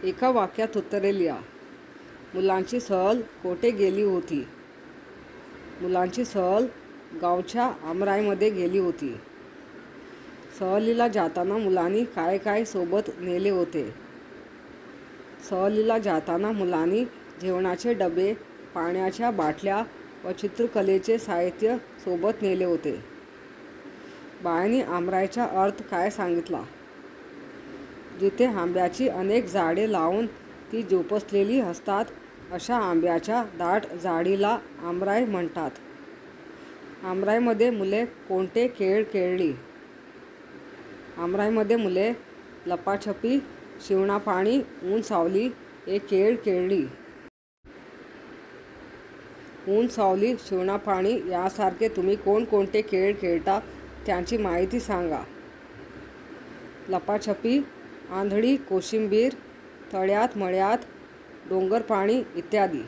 एका वाक्यात उत्तरे लिहा. मुलांची सहल कोठे गेली होती? मुलांची सहल गावच्या आमराईमध्ये गेली होती. सहलीला जाताना मुलांनी काय काय सोबत नेले होते? सहलीला जाताना मुलांनी जेवणाचे डबे, पाण्याच्या बाटल्या व चित्रकलेचे साहित्य सोबत नेले होते. बाळांनी आमराईचा अर्थ काय सांगितला? जिथे आंब्याची अनेक झाडे लावून ती जोपासलेली असतात अशा आंब्याच्या दाट झाडीला आमराई म्हणतात. आमराईमध्ये मुले कोणते खेळ खेळली? आमराईमध्ये मुले लपाछपी, शिवणापाणी, ऊन सावली हे खेळ खेळली. ऊन सावली, शिवणापाणी यासारखे तुम्ही कोणकोणते खेळ खेळता त्यांची माहिती सांगा. लपाछपी, आंधळी कोशिंबीर, तळ्यात मळ्यात, डोंगरपाणी इत्यादी.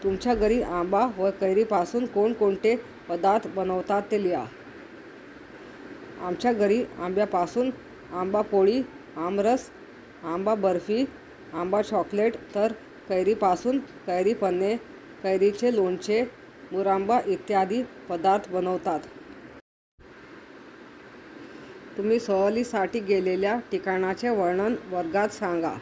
तुमच्या घरी आंबा व कैरीपासून कोणकोणते पदार्थ बनवतात ते लिहा. आमच्या घरी आंब्यापासून आंबा पोळी, आमरस, आंबा बर्फी, आंबा चॉकलेट तर कैरीपासून कैरी पन्हे, कैरीचे लोणचे, मुरांबा इत्यादी पदार्थ बनवतात. तुम्ही सहलीसाठी गेलेल्या ठिकाणाचे वर्णन वर्गात सांगा.